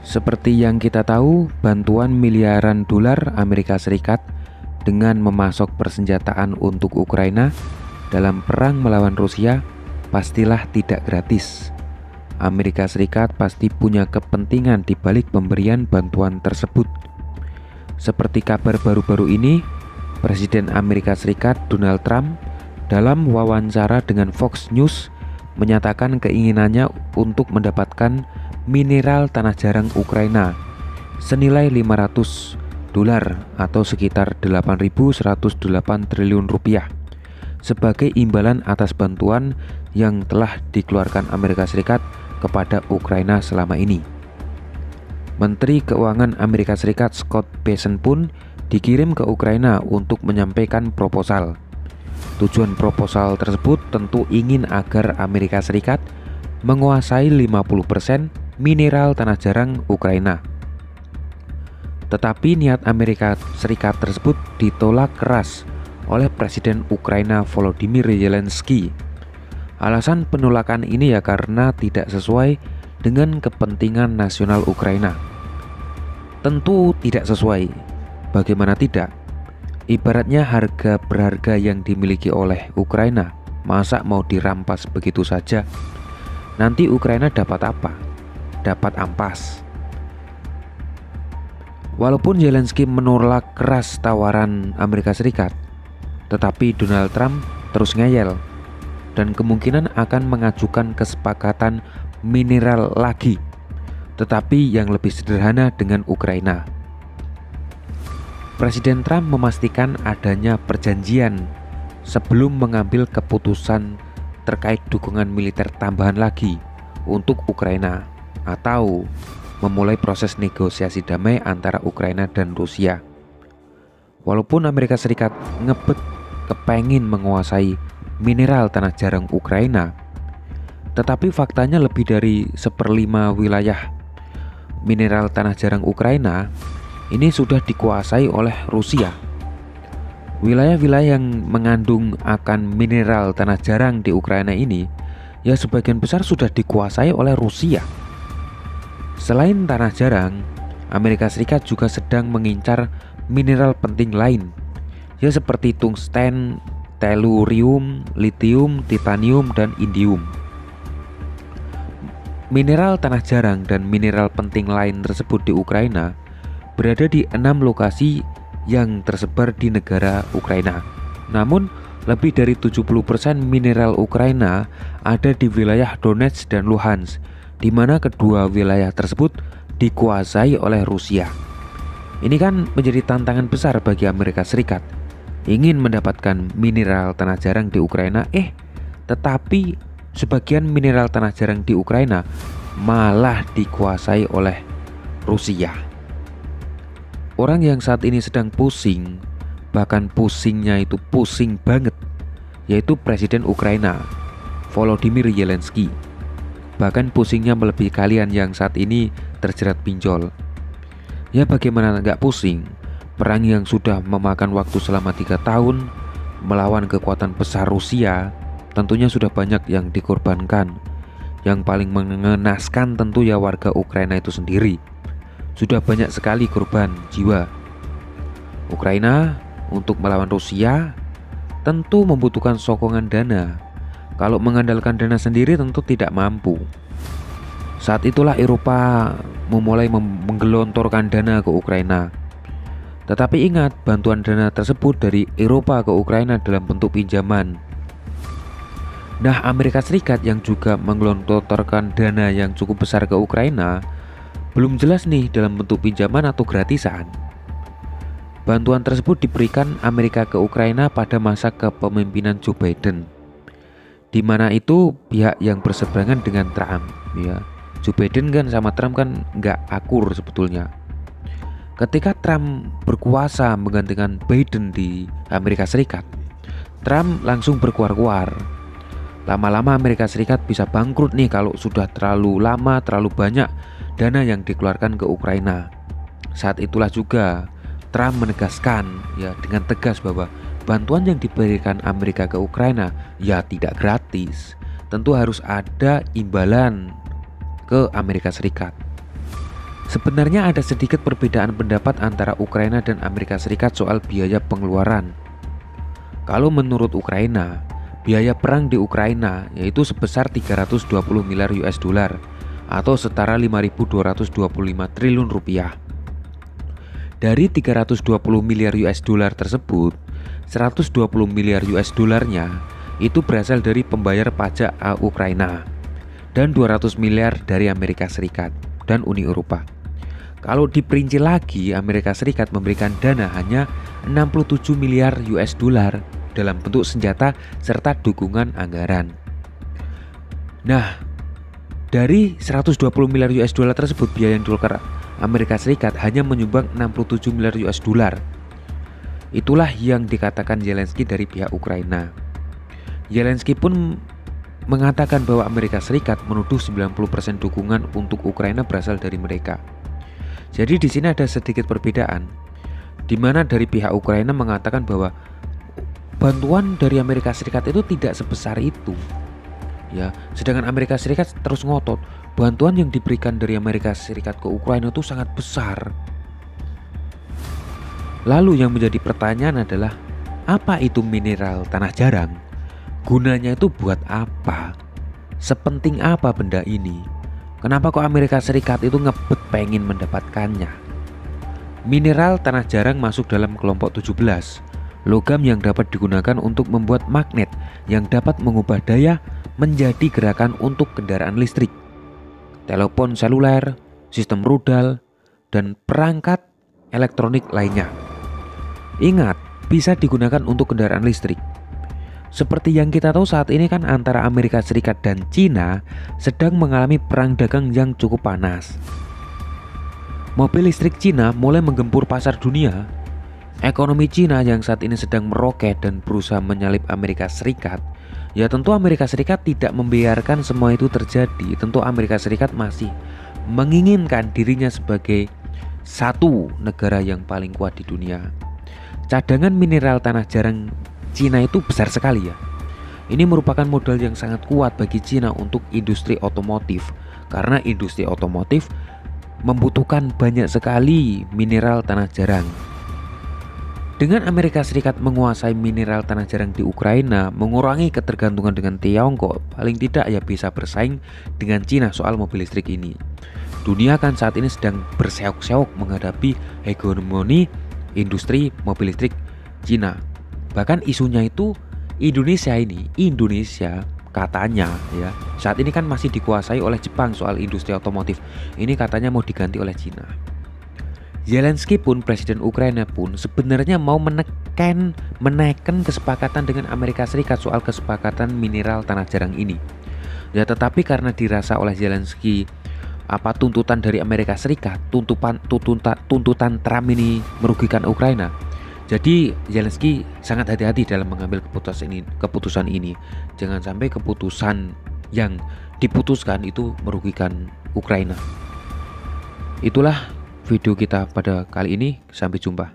Seperti yang kita tahu, bantuan miliaran dolar Amerika Serikat dengan memasok persenjataan untuk Ukraina dalam perang melawan Rusia pastilah tidak gratis. Amerika Serikat pasti punya kepentingan di balik pemberian bantuan tersebut. Seperti kabar baru-baru ini, Presiden Amerika Serikat Donald Trump dalam wawancara dengan Fox News menyatakan keinginannya untuk mendapatkan mineral tanah jarang Ukraina senilai 500 dolar atau sekitar 8.108 triliun rupiah sebagai imbalan atas bantuan yang telah dikeluarkan Amerika Serikat kepada Ukraina selama ini. Menteri Keuangan Amerika Serikat Scott Bessent pun dikirim ke Ukraina untuk menyampaikan proposal. Tujuan proposal tersebut tentu ingin agar Amerika Serikat menguasai 50% mineral tanah jarang Ukraina. Tetapi niat Amerika Serikat tersebut ditolak keras oleh Presiden Ukraina Volodymyr Zelensky. Alasan penolakan ini ya karena tidak sesuai dengan kepentingan nasional Ukraina. Tentu tidak sesuai. Bagaimana tidak? Ibaratnya harga berharga yang dimiliki oleh Ukraina, masa mau dirampas begitu saja? Nanti Ukraina dapat apa? Dapat ampas. Walaupun Zelensky menolak keras tawaran Amerika Serikat, tetapi Donald Trump terus ngeyel dan kemungkinan akan mengajukan kesepakatan mineral lagi, tetapi yang lebih sederhana dengan Ukraina. Presiden Trump memastikan adanya perjanjian sebelum mengambil keputusan terkait dukungan militer tambahan lagi untuk Ukraina atau memulai proses negosiasi damai antara Ukraina dan Rusia. Walaupun Amerika Serikat ngebet kepengin menguasai mineral tanah jarang Ukraina, tetapi faktanya lebih dari 1/5 wilayah mineral tanah jarang Ukraina ini sudah dikuasai oleh Rusia. Wilayah-wilayah yang mengandung akan mineral tanah jarang di Ukraina ini ya sebagian besar sudah dikuasai oleh Rusia. Selain tanah jarang, Amerika Serikat juga sedang mengincar mineral penting lain, ya seperti tungsten, tellurium, litium, titanium, dan indium. Mineral tanah jarang dan mineral penting lain tersebut di Ukraina berada di 6 lokasi yang tersebar di negara Ukraina. Namun, lebih dari 70% mineral Ukraina ada di wilayah Donetsk dan Luhansk, di mana kedua wilayah tersebut dikuasai oleh Rusia. Ini kan menjadi tantangan besar bagi Amerika Serikat. Ingin mendapatkan mineral tanah jarang di Ukraina, tetapi sebagian mineral tanah jarang di Ukraina malah dikuasai oleh Rusia. Orang yang saat ini sedang pusing, bahkan pusingnya itu pusing banget, yaitu Presiden Ukraina Volodymyr Zelensky. Bahkan pusingnya melebihi kalian yang saat ini terjerat pinjol. Ya bagaimana nggak pusing? Perang yang sudah memakan waktu selama 3 tahun melawan kekuatan besar Rusia, tentunya sudah banyak yang dikorbankan. Yang paling mengenaskan tentu ya warga Ukraina itu sendiri. Sudah banyak sekali korban jiwa. Ukraina untuk melawan Rusia tentu membutuhkan sokongan dana. Kalau mengandalkan dana sendiri tentu tidak mampu. Saat itulah Eropa memulai menggelontorkan dana ke Ukraina. Tetapi ingat, bantuan dana tersebut dari Eropa ke Ukraina dalam bentuk pinjaman. Nah, Amerika Serikat yang juga menggelontorkan dana yang cukup besar ke Ukraina belum jelas nih dalam bentuk pinjaman atau gratisan. Bantuan tersebut diberikan Amerika ke Ukraina pada masa kepemimpinan Joe Biden, di mana itu pihak yang berseberangan dengan Trump. Ya, Joe Biden kan sama Trump kan nggak akur sebetulnya. Ketika Trump berkuasa menggantikan Biden di Amerika Serikat, Trump langsung berkuar-kuar. Lama-lama Amerika Serikat bisa bangkrut nih kalau sudah terlalu lama, terlalu banyak dana yang dikeluarkan ke Ukraina. Saat itulah juga Trump menegaskan ya dengan tegas bahwa bantuan yang diberikan Amerika ke Ukraina ya tidak gratis. Tentu harus ada imbalan ke Amerika Serikat. Sebenarnya ada sedikit perbedaan pendapat antara Ukraina dan Amerika Serikat soal biaya pengeluaran. Kalau menurut Ukraina, biaya perang di Ukraina yaitu sebesar 320 miliar US dollar atau setara 5.225 triliun rupiah. Dari 320 miliar US dollar tersebut, 120 miliar US dollarnya itu berasal dari pembayar pajak Ukraina dan 200 miliar dari Amerika Serikat dan Uni Eropa. Kalau diperinci lagi, Amerika Serikat memberikan dana hanya 67 miliar US dollar dalam bentuk senjata serta dukungan anggaran. Nah, dari 120 miliar US dollar tersebut, biaya yang dikeluarkan Amerika Serikat hanya menyumbang 67 miliar US dollar. Itulah yang dikatakan Zelensky dari pihak Ukraina. Zelensky pun mengatakan bahwa Amerika Serikat menuduh 90% dukungan untuk Ukraina berasal dari mereka. Jadi di sini ada sedikit perbedaan, di mana dari pihak Ukraina mengatakan bahwa bantuan dari Amerika Serikat itu tidak sebesar itu. Ya, sedangkan Amerika Serikat terus ngotot, bantuan yang diberikan dari Amerika Serikat ke Ukraina itu sangat besar. Lalu yang menjadi pertanyaan adalah, apa itu mineral tanah jarang? Gunanya itu buat apa? Sepenting apa benda ini? Kenapa kok Amerika Serikat itu ngebet pengen mendapatkannya? Mineral tanah jarang masuk dalam kelompok 17, logam yang dapat digunakan untuk membuat magnet yang dapat mengubah daya menjadi gerakan untuk kendaraan listrik, telepon seluler, sistem rudal, dan perangkat elektronik lainnya. Ingat, bisa digunakan untuk kendaraan listrik. Seperti yang kita tahu saat ini kan antara Amerika Serikat dan Cina sedang mengalami perang dagang yang cukup panas. Mobil listrik Cina mulai menggempur pasar dunia. Ekonomi Cina yang saat ini sedang meroket dan berusaha menyalip Amerika Serikat. Ya tentu Amerika Serikat tidak membiarkan semua itu terjadi. Tentu Amerika Serikat masih menginginkan dirinya sebagai satu negara yang paling kuat di dunia. Cadangan mineral tanah jarang Cina itu besar sekali ya. Ini merupakan modal yang sangat kuat bagi Cina untuk industri otomotif, karena industri otomotif membutuhkan banyak sekali mineral tanah jarang. Dengan Amerika Serikat menguasai mineral tanah jarang di Ukraina, mengurangi ketergantungan dengan Tiongkok, paling tidak ya bisa bersaing dengan Cina soal mobil listrik ini. Dunia kan saat ini sedang berseok-seok menghadapi hegemoni industri mobil listrik Cina. Bahkan isunya itu Indonesia katanya ya, saat ini kan masih dikuasai oleh Jepang soal industri otomotif. Ini katanya mau diganti oleh Cina. Zelensky pun, presiden Ukraina pun sebenarnya mau menekan kesepakatan dengan Amerika Serikat soal kesepakatan mineral tanah jarang ini. Ya tetapi karena dirasa oleh Zelensky tuntutan dari Amerika Serikat, tuntutan Trump ini merugikan Ukraina. Jadi Zelensky sangat hati-hati dalam mengambil keputusan ini. Jangan sampai keputusan yang diputuskan itu merugikan Ukraina. Itulah video kita pada kali ini. Sampai jumpa.